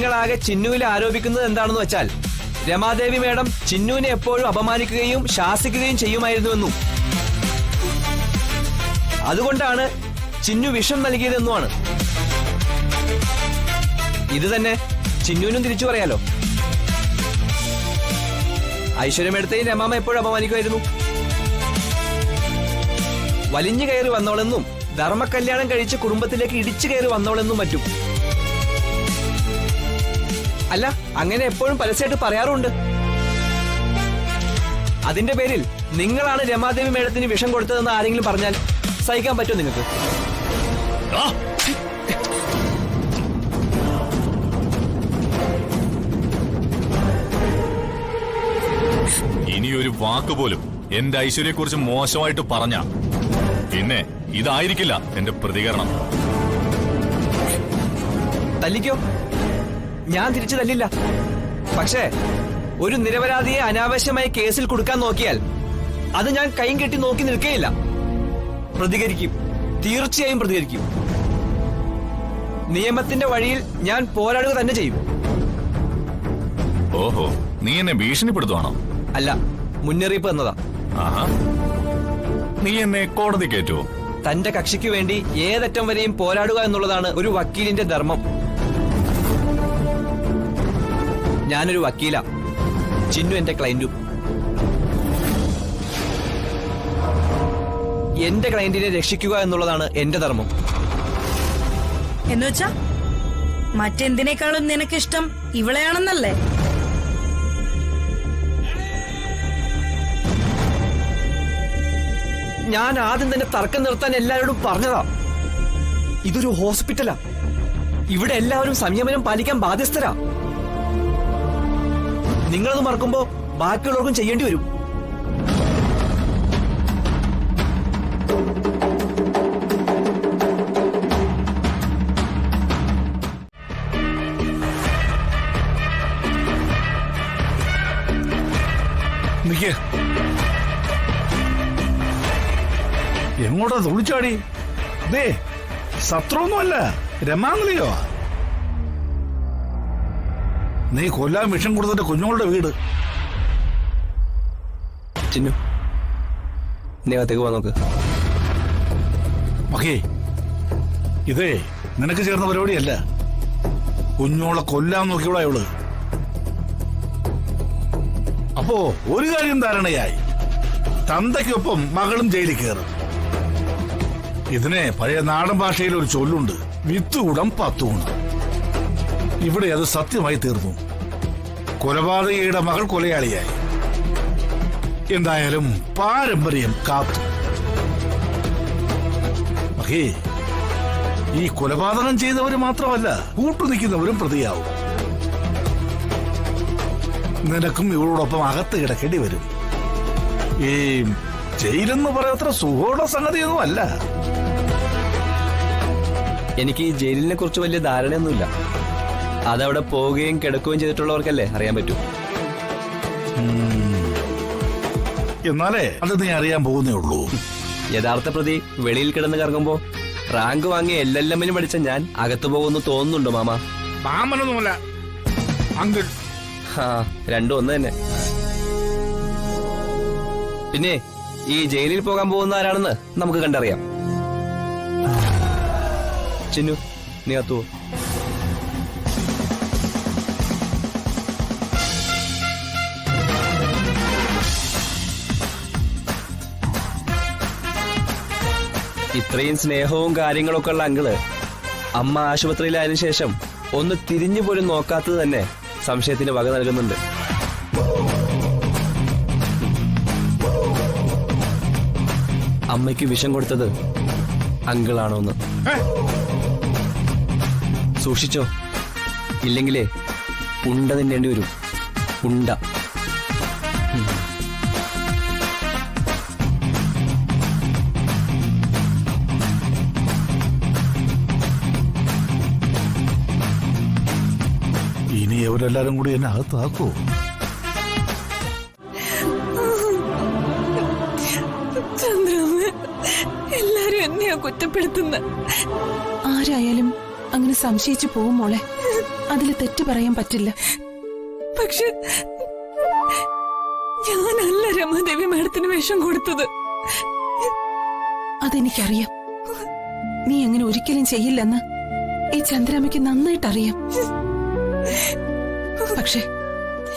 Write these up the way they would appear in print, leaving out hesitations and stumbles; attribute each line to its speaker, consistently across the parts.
Speaker 1: നിങ്ങളാകെ ചിന്നുവിൽ ആരോപിക്കുന്നത് എന്താണെന്ന് വെച്ചാൽ രമാദേവി മേഡം ചിന്നുവിനെ എപ്പോഴും അപമാനിക്കുകയും ശാസിക്കുകയും ചെയ്യുമായിരുന്നുവെന്നും അതുകൊണ്ടാണ് ചിന്നു വിഷം നൽകിയതെന്നുമാണ്. ഇത് തന്നെ ചിന്നുവിനും തിരിച്ചു പറയാലോ. ഐശ്വര്യമേടത്തെയും രമാമ എപ്പോഴും അപമാനിക്കുമായിരുന്നു. വലിഞ്ഞു കയറി വന്നോളെന്നും ധർമ്മകല്യാണം കഴിച്ച് കുടുംബത്തിലേക്ക് ഇടിച്ചു കയറി വന്നോളെന്നും മറ്റും. അല്ല, അങ്ങനെ എപ്പോഴും പരസ്യമായിട്ട് പറയാറുണ്ട്. അതിന്റെ പേരിൽ നിങ്ങളാണ് രമാദേവി മേഡത്തിന് വിഷം കൊടുത്തതെന്ന് ആരെങ്കിലും പറഞ്ഞാൽ സഹിക്കാൻ പറ്റുമോ നിങ്ങൾക്ക്?
Speaker 2: ഇനിയൊരു വാക്ക് പോലും എന്റെ ഐശ്വര്യയെക്കുറിച്ച് മോശമായിട്ട് പറഞ്ഞ പിന്നെ ഇതായിരിക്കില്ല എന്റെ പ്രതികരണം.
Speaker 1: തല്ലിക്കോ, ഞാൻ തിരിച്ചു തല്ലില്ല. പക്ഷേ ഒരു നിരപരാധിയെ അനാവശ്യമായി കേസിൽ കൊടുക്കാൻ നോക്കിയാൽ അത് ഞാൻ കൈയും കെട്ടി നോക്കി നിൽക്കുകയില്ല. പ്രതികരിക്കും, തീർച്ചയായും പ്രതികരിക്കും. നിയമത്തിന്റെ വഴിയിൽ ഞാൻ പോരാടുക തന്നെ ചെയ്യും.
Speaker 2: ഓഹോ, നീ എന്നെ ഭീഷണിപ്പെടുത്തുവാണോ?
Speaker 1: അല്ല, മുന്നറിയിപ്പ് എന്നതാ.
Speaker 2: ആഹാ, നീ എന്നെ കോടതി കയറ്റുവോ?
Speaker 1: തന്റെ കക്ഷിക്ക് വേണ്ടി ഏതറ്റം വരെയും പോരാടുക എന്നുള്ളതാണ് ഒരു വക്കീലിന്റെ ധർമ്മം. ഞാനൊരു വക്കീല, ചിന്നു എന്റെ ക്ലയന്റും. എന്റെ ക്ലയന്റിനെ രക്ഷിക്കുക എന്നുള്ളതാണ് എന്റെ ധർമ്മം.
Speaker 3: എന്നുവെച്ചാ മറ്റെന്തിനേക്കാളും നിനക്കിഷ്ടം ഇവളെയാണെന്നല്ലേ?
Speaker 1: ഞാൻ ആദ്യം തന്നെ തർക്കം നിർത്താൻ എല്ലാവരോടും പറഞ്ഞതാ. ഇതൊരു ഹോസ്പിറ്റലാ. ഇവിടെ എല്ലാവരും സംയമനം പാലിക്കാൻ ബാധ്യസ്ഥരാ. നിങ്ങളത് മറക്കുമ്പോ ബാക്കിയുള്ളവർക്കും ചെയ്യേണ്ടി വരും.
Speaker 4: എങ്ങോട്ടാ തുള്ളിച്ചാടി? ദേ, ശത്രുവൊന്നുമല്ല, രമാംഗലിയോ. നീ കൊല്ലാൻ വിഷം കൊടുത്തിട്ട് കുഞ്ഞുങ്ങളുടെ വീട്.
Speaker 1: ചിന്നു, നീ അകത്തേക്ക് പോവാൻ നോക്ക്.
Speaker 4: മഹേ, ഇതേ നിനക്ക് ചേർന്ന പരിപാടിയല്ല. കുഞ്ഞോളെ കൊല്ലാൻ നോക്കിയോളാ ഇവള്. അപ്പോ ഒരു കാര്യം ധാരണയായി, തന്തയ്ക്കൊപ്പം മകളും ജയിലിൽ കയറും. ഇതിനെ പഴയ നാടൻ ഭാഷയിൽ ഒരു ചൊല്ലുണ്ട്, വിത്തുകൂടം പത്തുകൂടം. ഇവിടെ അത് സത്യമായി തീർന്നു. കൊലപാതകയുടെ മകൾ കൊലയാളിയായി. എന്തായാലും പാരമ്പര്യം കാത്തു. മഹേ, ഈ കൊലപാതകം ചെയ്തവര് മാത്രമല്ല, കൂട്ടുനിൽക്കുന്നവരും പ്രതിയാവും. നിനക്കും ഇവളോടൊപ്പം അകത്ത് കിടക്കേണ്ടി വരും. ഈ ജയിലെന്ന് പറയത്ര സുഖമുള്ള സംഗതിയൊന്നും അല്ല.
Speaker 1: എനിക്ക് ഈ ജയിലിനെ കുറിച്ച് വലിയ ധാരണയൊന്നുമില്ല. അതവിടെ പോവുകയും കിടക്കുകയും ചെയ്തിട്ടുള്ളവർക്കല്ലേ അറിയാൻ പറ്റൂ.
Speaker 4: എന്നാലേ അത് നീ അറിയാൻ പോകുന്നേ ഉള്ളൂ.
Speaker 1: യഥാർത്ഥ പ്രതി വെളിയിൽ കിടന്ന് കറങ്ങുമ്പോ റാങ്ക് വാങ്ങിയ എല്ലെല്ലമ്മിനും പഠിച്ച ഞാൻ അകത്തു പോകുന്നു തോന്നുന്നുണ്ടോ മാമ?
Speaker 4: മാമനൊന്നുമല്ല, അങ്കിൾ.
Speaker 1: രണ്ടും ഒന്ന് തന്നെ. പിന്നെ ഈ ജയിലിൽ പോകാൻ പോകുന്ന ആരാണെന്ന് നമുക്ക് കണ്ടറിയാം. ചിന്നു, നീ അത്തുവോ? ഇത്രയും സ്നേഹവും കാര്യങ്ങളൊക്കെ ഉള്ള അങ്കിള് അമ്മ ആശുപത്രിയിലായതിനു ശേഷം ഒന്ന് തിരിഞ്ഞു പോലും നോക്കാത്തത് തന്നെ സംശയത്തിന് വക നൽകുന്നുണ്ട്. അമ്മയ്ക്ക് വിഷം കൊടുത്തത് അങ്കിളാണോന്ന് സൂക്ഷിച്ചോ, ഇല്ലെങ്കിലേ ഉണ്ട തിന്നേണ്ടി വരും. ഉണ്ട.
Speaker 4: ഇനി അവരെല്ലാരും കൂടി എന്നെ അകത്താക്കോ?
Speaker 5: ചന്ദ്രമ്മ, എല്ലാരും എന്നെയാ കുറ്റപ്പെടുത്തുന്ന. ആരായാലും അങ്ങനെ സംശയിച്ചു പോവും മോളെ. അതിൽ തെറ്റ് പറയാൻ പറ്റില്ല.
Speaker 6: പക്ഷെ ഞാനല്ല രമാദേവി മാഡത്തിന് വിഷം കൊടുത്തത്.
Speaker 5: അതെനിക്കറിയാം. നീ അങ്ങനെ ഒരിക്കലും ചെയ്യില്ലെന്ന് ഈ ചന്ദ്രാമ്മയ്ക്ക് നന്നായിട്ടറിയാം. പക്ഷെ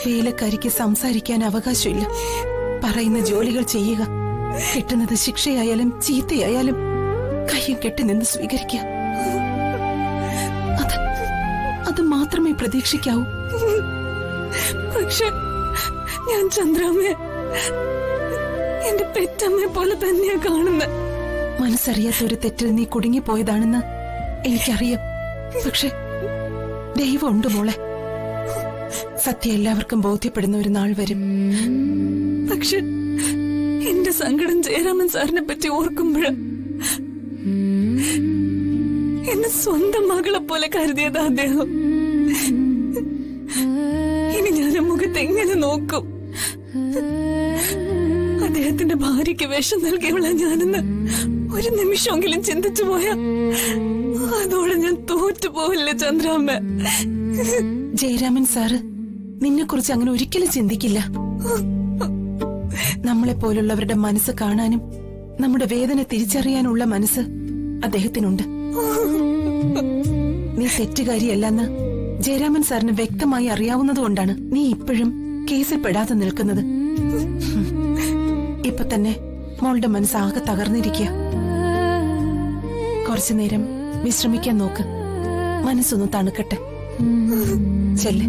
Speaker 5: വേലക്കാരിക്ക് സംസാരിക്കാൻ അവകാശമില്ല. പറയുന്ന ജോലികൾ ചെയ്യുക. കിട്ടുന്നത് ശിക്ഷയായാലും ചീത്തയായാലും കയ്യും കെട്ടി നിന്ന് സ്വീകരിക്കുക. അത് മാത്രമേ പ്രതീക്ഷിക്കാവൂ.
Speaker 6: പക്ഷെ ഞാൻ ചന്ദ്രാമ്മയെ എന്റെ പെറ്റമ്മയെ പോലെ തന്നെയാ കാണുന്നത്.
Speaker 5: മനസ്സറിയാത്ത ഒരു തെറ്റിൽ നീ കുടുങ്ങിപ്പോയതാണെന്ന് എനിക്കറിയാം. പക്ഷെ ദൈവമുണ്ട് മോളെ. സത്യം എല്ലാവർക്കും ബോധ്യപ്പെടുന്ന ഒരു നാൾ വരും.
Speaker 6: പക്ഷെ എന്റെ സങ്കടം ജയരാമൻ സാറിനെ പറ്റി ഓർക്കുമ്പോഴ എന്നെ സ്വന്തം മകളെ പോലെ കരുതിയതാ അദ്ദേഹം. ഇനി ഞാൻ മുഖത്ത് എങ്ങനെ നോക്കും? അദ്ദേഹത്തിന്റെ ഭാര്യയ്ക്ക് വിഷം നൽകിയവളാ ഞാനെന്ന് ഒരു നിമിഷമെങ്കിലും ചിന്തിച്ചു പോയാ അതോടെ ഞാൻ തോറ്റുപോവില്ലേ ചന്ദ്രാമ്മ?
Speaker 5: ജയരാമൻ സാറ് നിന്നെ കുറിച്ച് അങ്ങനെ ഒരിക്കലും ചിന്തിക്കില്ല. നമ്മളെ പോലുള്ളവരുടെ മനസ്സ് കാണാനും നമ്മുടെ വേദന തിരിച്ചറിയാനുള്ള മനസ്സ് അദ്ദേഹത്തിനുണ്ട്. നീ തെറ്റുകാരിയല്ലെന്ന് ജയരാമൻ സാറിന് വ്യക്തമായി അറിയാവുന്നതുകൊണ്ടാണ് നീ ഇപ്പോഴും കേസിൽ പെടാതെ നിൽക്കുന്നത്. ഇപ്പൊ തന്നെ മോളുടെ മനസ്സ് ആകെ തകർന്നിരിക്കുക. കുറച്ചു നേരം വിശ്രമിക്കാൻ നോക്ക്. മനസ്സൊന്ന് തണുക്കട്ടെ. ചെല്ല്.